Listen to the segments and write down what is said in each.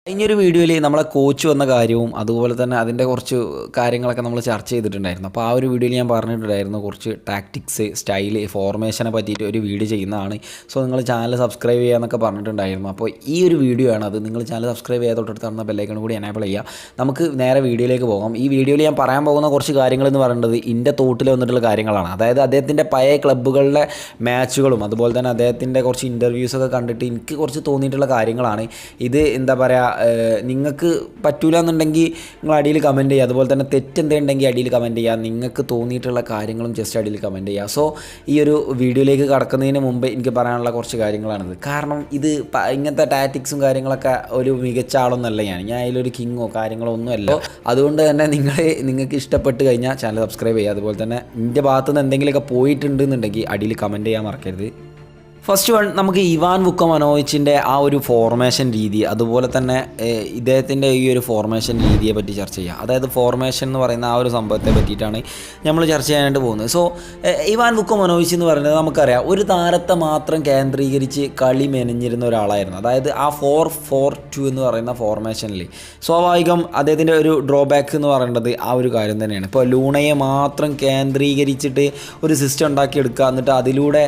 കഴിഞ്ഞൊരു വീഡിയോയിൽ നമ്മളെ കോച്ച് വന്ന കാര്യവും അതുപോലെ തന്നെ അതിൻ്റെ കുറച്ച് കാര്യങ്ങളൊക്കെ നമ്മൾ ചർച്ച ചെയ്തിട്ടുണ്ടായിരുന്നു. അപ്പോൾ ആ ഒരു വീഡിയോയിൽ ഞാൻ പറഞ്ഞിട്ടുണ്ടായിരുന്നു കുറച്ച് ടാക്ടിക്സ്, സ്റ്റൈല്, ഫോർമേഷനെ പറ്റിയിട്ട് ഒരു വീഡിയോ ചെയ്യുന്നതാണ്. സോ നിങ്ങൾ ചാനൽ സബ്സ്ക്രൈബ് ചെയ്യാമെന്നൊക്കെ പറഞ്ഞിട്ടുണ്ടായിരുന്നു. അപ്പോൾ ഈ ഒരു വീഡിയോ ആണ് അത്. നിങ്ങൾ ചാനൽ സബ്സ്ക്രൈബ് ചെയ്യാൻ തൊട്ടടുത്ത് തന്ന ബെല്ലൈക്കൺ കൂടി എനേബിൾ ചെയ്യുക. നമുക്ക് നേരെ വീഡിയോയിലേക്ക് പോകാം. ഈ വീഡിയോയിൽ ഞാൻ പറയാൻ പോകുന്ന കുറച്ച് കാര്യങ്ങളെന്ന് പറയുന്നത് എൻ്റെ തോട്ടിൽ വന്നിട്ടുള്ള കാര്യങ്ങളാണ്. അതായത് അദ്ദേഹത്തിൻ്റെ പഴയ ക്ലബ്ബുകളിലെ മാച്ചുകളും അതുപോലെ തന്നെ അദ്ദേഹത്തിൻ്റെ കുറച്ച് ഇൻ്റർവ്യൂസൊക്കെ കണ്ടിട്ട് എനിക്ക് കുറച്ച് തോന്നിയിട്ടുള്ള കാര്യങ്ങളാണ്. ഇത് എന്താ പറയുക, നിങ്ങൾക്ക് പറ്റൂല എന്നുണ്ടെങ്കിൽ നിങ്ങൾ അടിയിൽ കമൻറ്റ് ചെയ്യുക. അതുപോലെ തന്നെ തെറ്റെന്തുണ്ടെങ്കിൽ അടിയിൽ കമൻറ്റ് ചെയ്യുക. നിങ്ങൾക്ക് തോന്നിയിട്ടുള്ള കാര്യങ്ങളും ജസ്റ്റ് അടിയിൽ കമൻറ്റ് ചെയ്യുക. സോ ഈ ഒരു വീഡിയോയിലേക്ക് കടക്കുന്നതിന് മുമ്പ് എനിക്ക് പറയാനുള്ള കുറച്ച് കാര്യങ്ങളാണിത്. കാരണം ഇത് ഇങ്ങനത്തെ ടാറ്റിക്സും കാര്യങ്ങളൊക്കെ ഒരു മികച്ച ആളൊന്നുമല്ല ഞാൻ അതിലൊരു കിങ്ങോ കാര്യങ്ങളോ ഒന്നുമല്ല. അതുകൊണ്ട് തന്നെ നിങ്ങൾക്ക് ഇഷ്ടപ്പെട്ട് കഴിഞ്ഞാൽ ചാനൽ സബ്സ്ക്രൈബ് ചെയ്യുക. അതുപോലെ തന്നെ എൻ്റെ ഭാഗത്തുനിന്ന് എന്തെങ്കിലുമൊക്കെ പോയിട്ടുണ്ടെന്നുണ്ടെങ്കിൽ അടിയിൽ കമൻറ്റ് ചെയ്യാൻ മറക്കരുത്. ഫസ്റ്റ് വൺ, നമുക്ക് ഇവാൻ വുക്കോമനോവിച്ചിൻ്റെ ആ ഒരു ഫോർമേഷൻ രീതി, അതുപോലെ തന്നെ ഇദ്ദേഹത്തിൻ്റെ ഈ ഒരു ഫോർമേഷൻ രീതിയെ പറ്റി ചർച്ച ചെയ്യുക. അതായത് ഫോർമേഷൻ എന്ന് പറയുന്ന ആ ഒരു സംഭവത്തെ പറ്റിയിട്ടാണ് നമ്മൾ ചർച്ച ചെയ്യാനായിട്ട് പോകുന്നത്. സോ ഇവാൻ വുക്കോമനോവിച്ച് എന്ന് പറയുന്നത് നമുക്കറിയാം, ഒരു താരത്തെ മാത്രം കേന്ദ്രീകരിച്ച് കളി മെനഞ്ഞിരുന്ന ഒരാളായിരുന്നു. അതായത് ആ 4-4-2 എന്ന് പറയുന്ന ഫോർമേഷനിൽ സ്വാഭാവികം അദ്ദേഹത്തിൻ്റെ ഒരു ഡ്രോബാക്ക് എന്ന് പറയുന്നത് ആ ഒരു കാര്യം തന്നെയാണ്. ഇപ്പോൾ ലൂണയെ മാത്രം കേന്ദ്രീകരിച്ചിട്ട് ഒരു സിസ്റ്റം ഉണ്ടാക്കിയെടുക്കുക, എന്നിട്ട് അതിലൂടെ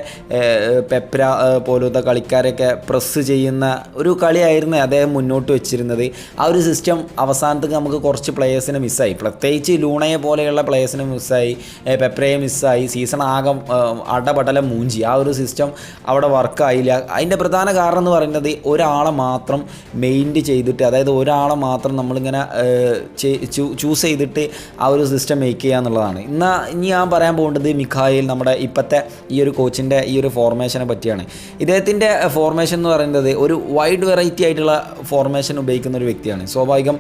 പെപ്ര പോലത്തെ കളിക്കാരെയൊക്കെ പ്രസ് ചെയ്യുന്ന ഒരു കളിയായിരുന്നു അദ്ദേഹം മുന്നോട്ട് വെച്ചിരുന്നത്. ആ ഒരു സിസ്റ്റം അവസാനത്തേക്ക് നമുക്ക് കുറച്ച് പ്ലേയേഴ്സിനെ മിസ്സായി, പ്രത്യേകിച്ച് ലൂണയെ പോലെയുള്ള പ്ലേയേഴ്സിനെ മിസ്സായി, പെപ്രയെ മിസ്സായി. സീസൺ ആകെ അടപടലം മൂഞ്ചി. ആ ഒരു സിസ്റ്റം അവിടെ വർക്കായില്ല. അതിൻ്റെ പ്രധാന കാരണം എന്ന് പറയുന്നത് ഒരാളെ മാത്രം മെയിൻറ്റ് ചെയ്തിട്ട്, അതായത് ഒരാളെ മാത്രം നമ്മളിങ്ങനെ ചൂസ് ചെയ്തിട്ട് ആ ഒരു സിസ്റ്റം മേക്ക് ചെയ്യുക എന്നുള്ളതാണ്. ഇനി ഞാൻ പറയാൻ പോകേണ്ടത് മിഖായിൽ, നമ്മുടെ ഇപ്പോഴത്തെ ഈ ഒരു കോച്ചിൻ്റെ ഈ ഒരു ഫോർമേഷനെ പറ്റിയാണ്. ഇദ്ദേഹത്തിൻ്റെ ഫോർമേഷൻ എന്ന് പറയുന്നത് ഒരു വൈഡ് വെറൈറ്റി ആയിട്ടുള്ള ഫോർമേഷൻ ഉപയോഗിക്കുന്ന ഒരു വ്യക്തിയാണ്. സ്വാഭാവികം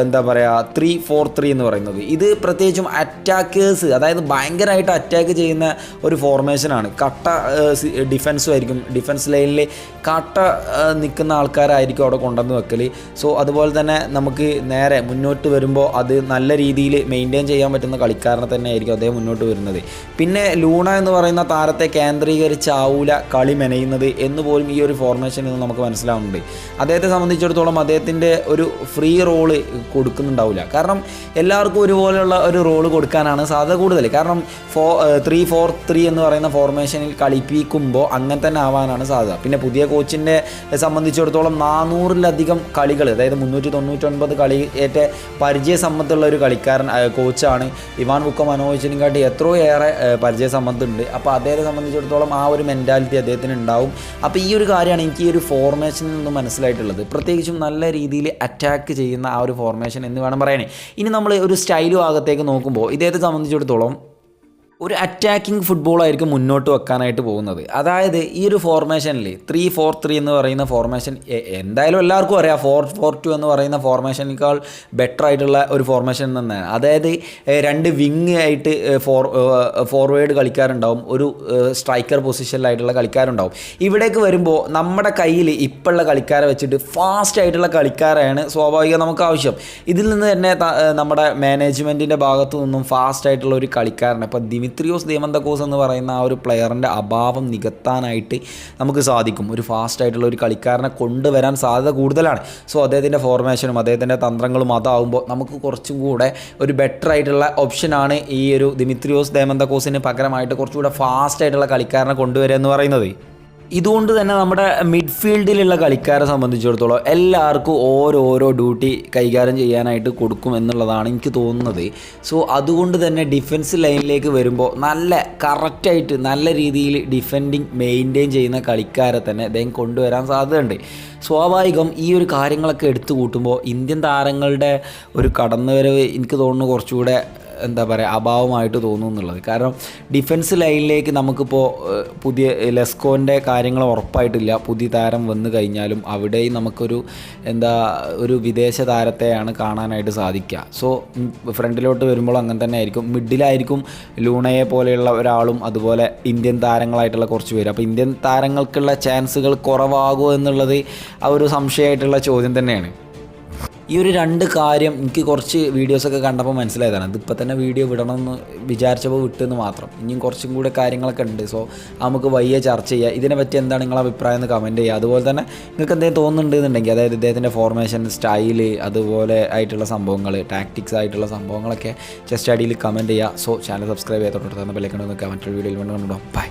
എന്താ പറയുക, 3-4-3 എന്ന് പറയുന്നത് ഇത് പ്രത്യേകിച്ചും അറ്റാക്കേഴ്സ്, അതായത് ഭയങ്കരമായിട്ട് അറ്റാക്ക് ചെയ്യുന്ന ഒരു ഫോർമേഷനാണ്. കട്ട ഡിഫൻസും ആയിരിക്കും, ഡിഫൻസ് ലൈനിൽ കട്ട നിൽക്കുന്ന ആൾക്കാരായിരിക്കും അവിടെ കൊണ്ടുവന്ന് വെക്കൽ. സോ അതുപോലെ തന്നെ നമുക്ക് നേരെ മുന്നോട്ട് വരുമ്പോൾ അത് നല്ല രീതിയിൽ മെയിൻറ്റെയിൻ ചെയ്യാൻ പറ്റുന്ന കളിക്കാരനെ തന്നെ ആയിരിക്കും അദ്ദേഹം മുന്നോട്ട് വരുന്നത്. പിന്നെ ലൂണ എന്ന് പറയുന്ന താരത്തെ കേന്ദ്രീകരിച്ചാവൂല കളി മെനയുന്നത് എന്ന് പോലും ഈ ഒരു ഫോർമേഷനിൽ നിന്ന് നമുക്ക് മനസ്സിലാവുന്നുണ്ട്. അദ്ദേഹത്തെ സംബന്ധിച്ചിടത്തോളം അദ്ദേഹത്തിൻ്റെ ഒരു ഫ്രീ റോള് കൊടുക്കുന്നുണ്ടാവില്ല. കാരണം എല്ലാവർക്കും ഒരുപോലെയുള്ള ഒരു റോള് കൊടുക്കാനാണ് സാധ്യത കൂടുതൽ. കാരണം 3-4-3 എന്ന് പറയുന്ന ഫോർമേഷനിൽ കളിപ്പിക്കുമ്പോൾ അങ്ങനെ തന്നെ ആവാനാണ് സാധ്യത. പിന്നെ പുതിയ കോച്ചിനെ സംബന്ധിച്ചിടത്തോളം 400-ലധികം കളികൾ, അതായത് 399 കളി ഏറ്റ പരിചയസമ്പത്തുള്ള ഒരു കളിക്കാരൻ കോച്ചാണ്. ഇവാൻ വുക്കോമനോവിച്ചിനെ കാട്ടി എത്രയോ ഏറെ പരിചയസമ്പത്തുണ്ട്. അപ്പോൾ അദ്ദേഹത്തെ സംബന്ധിച്ചിടത്തോളം ആ ഒരു മെൻറ്റാലിറ്റി അദ്ദേഹത്തിന് ഉണ്ടാവും. അപ്പോൾ ഈ ഒരു കാര്യമാണ് എനിക്ക് ഈ ഒരു ഫോർമേഷനിൽ നിന്നും മനസ്സിലായിട്ടുള്ളത്. പ്രത്യേകിച്ചും നല്ല രീതിയിൽ അറ്റാക്ക് ചെയ്യുന്ന ആ ഒരു ഫോർമേഷൻ എന്ന് വേണം പറയാനേ. ഇനി നമ്മൾ ഒരു സ്റ്റൈൽ ഭാഗത്തേക്ക് നോക്കുമ്പോൾ ഇദ്ദേഹത്തെ സംബന്ധിച്ചിടത്തോളം ഒരു അറ്റാക്കിംഗ് ഫുട്ബോളായിരിക്കും മുന്നോട്ട് വെക്കാനായിട്ട് പോകുന്നത്. അതായത് ഈ ഒരു ഫോർമേഷനിൽ 3-4-3 എന്ന് പറയുന്ന ഫോർമേഷൻ എന്തായാലും എല്ലാവർക്കും അറിയാം 4-4-2 എന്ന് പറയുന്ന ഫോർമേഷനേക്കാൾ ബെറ്റർ ആയിട്ടുള്ള ഒരു ഫോർമേഷൻ തന്നെയാണ്. അതായത് 2 വിങ് ആയിട്ട് ഫോർവേഡ് കളിക്കാരുണ്ടാവും, ഒരു സ്ട്രൈക്കർ പൊസിഷനിലായിട്ടുള്ള കളിക്കാരുണ്ടാവും. ഇവിടേക്ക് വരുമ്പോൾ നമ്മുടെ കയ്യിൽ ഇപ്പോഴുള്ള കളിക്കാരെ വെച്ചിട്ട് ഫാസ്റ്റ് ആയിട്ടുള്ള കളിക്കാരാണ് സ്വാഭാവികം നമുക്ക് ആവശ്യം. ഇതിൽ നിന്ന് തന്നെ നമ്മുടെ മാനേജ്മെൻറ്റിൻ്റെ ഭാഗത്തു നിന്നും ഫാസ്റ്റ് ആയിട്ടുള്ള ഒരു കളിക്കാരനെ, ഇപ്പോൾ ദിമിത്രിയോസ് ദിമന്തക്കോസ് എന്ന് പറയുന്ന ആ ഒരു പ്ലെയറിൻ്റെ അഭാവം നികത്താനായിട്ട് നമുക്ക് സാധിക്കും. ഒരു ഫാസ്റ്റ് ആയിട്ടുള്ള ഒരു കളിക്കാരനെ കൊണ്ടുവരാൻ സാധ്യത കൂടുതലാണ്. സോ അദ്ദേഹത്തിൻ്റെ ഫോർമേഷനും അദ്ദേഹത്തിൻ്റെ തന്ത്രങ്ങളും അതാവുമ്പോൾ നമുക്ക് കുറച്ചും കൂടെ ഒരു ബെറ്റർ ആയിട്ടുള്ള ഓപ്ഷനാണ് ഈ ഒരു ദിമിത്രിയോസ് ദിമന്തക്കോസിന് പകരമായിട്ട് കുറച്ചുകൂടെ ഫാസ്റ്റ് ആയിട്ടുള്ള കളിക്കാരനെ കൊണ്ടുവരിക എന്ന് പറയുന്നത്. ഇതുകൊണ്ട് തന്നെ നമ്മുടെ മിഡ്ഫീൽഡിലുള്ള കളിക്കാരെ സംബന്ധിച്ചിടത്തോളം എല്ലാവർക്കും ഓരോരോ ഡ്യൂട്ടി കൈകാര്യം ചെയ്യാനായിട്ട് കൊടുക്കും എന്നുള്ളതാണ് എനിക്ക് തോന്നുന്നത്. സോ അതുകൊണ്ട് തന്നെ ഡിഫൻസ് ലൈനിലേക്ക് വരുമ്പോൾ നല്ല കറക്റ്റായിട്ട് നല്ല രീതിയിൽ ഡിഫെൻഡിങ് മെയിൻറ്റെയിൻ ചെയ്യുന്ന കളിക്കാരെ തന്നെ അദ്ദേഹം കൊണ്ടുവരാൻ സാധ്യതയുണ്ട്. സ്വാഭാവികം ഈ ഒരു കാര്യങ്ങളൊക്കെ എടുത്തു കൂട്ടുമ്പോൾ ഇന്ത്യൻ താരങ്ങളുടെ ഒരു കടന്നുവരവ് എനിക്ക് തോന്നുന്നു കുറച്ചുകൂടെ എന്താ പറയുക അഭാവമായിട്ട് തോന്നുന്നു എന്നുള്ളത്. കാരണം ഡിഫൻസ് ലൈനിലേക്ക് നമുക്കിപ്പോൾ പുതിയ ലെസ്കോൻ്റെ കാര്യങ്ങൾ ഉറപ്പായിട്ടില്ല. പുതിയ താരം വന്നു കഴിഞ്ഞാലും അവിടെയും നമുക്കൊരു ഒരു വിദേശ താരത്തെയാണ് കാണാനായിട്ട് സാധിക്കുക. സോ ഫ്രണ്ടിലോട്ട് വരുമ്പോൾ അങ്ങനെ തന്നെ ആയിരിക്കും. മിഡിലായിരിക്കും ലൂണയെ പോലെയുള്ള ഒരാളും അതുപോലെ ഇന്ത്യൻ താരങ്ങളായിട്ടുള്ള കുറച്ച് പേര്. അപ്പോൾ ഇന്ത്യൻ താരങ്ങൾക്കുള്ള ചാൻസുകൾ കുറവാകുമോ എന്നുള്ളത് ആ ഒരു സംശയമായിട്ടുള്ള ചോദ്യം തന്നെയാണ്. ഈ ഒരു 2 കാര്യം എനിക്ക് കുറച്ച് വീഡിയോസൊക്കെ കണ്ടപ്പോൾ മനസ്സിലായതാണ്. ഇതിപ്പോൾ തന്നെ വീഡിയോ വിടണമെന്ന് വിചാരിച്ചപ്പോൾ വിട്ടെന്ന് മാത്രം. ഇനിയും കുറച്ചും കൂടെ കാര്യങ്ങളൊക്കെ ഉണ്ട്. സോ നമുക്ക് വയ്യ ചർച്ച ചെയ്യുക. ഇതിനെപ്പറ്റി എന്താണ് നിങ്ങളുടെ അഭിപ്രായം എന്ന് കമൻറ്റ് ചെയ്യുക. അതുപോലെ തന്നെ നിങ്ങൾക്ക് എന്തെങ്കിലും തോന്നുന്നുണ്ടെന്നുണ്ടെങ്കിൽ, അതായത് ഇദ്ദേഹത്തിൻ്റെ ഫോർമേഷൻ സ്റ്റൈല് അതുപോലെ ആയിട്ടുള്ള സംഭവങ്ങൾ, ടാക്ടിക്സ് ആയിട്ടുള്ള സംഭവങ്ങളൊക്കെ ജസ്റ്റ് അടിയിൽ കമൻറ്റ് ചെയ്യുക. സോ ചാനൽ സബ്സ്ക്രൈബ് ചെയ്ത് തൊട്ടടുത്ത് ബെല്ലൈക്കൺ ഒന്ന് കമൻറ്റ് വീഡിയോയിൽ കൊണ്ട് കണ്ടോ. ബൈ.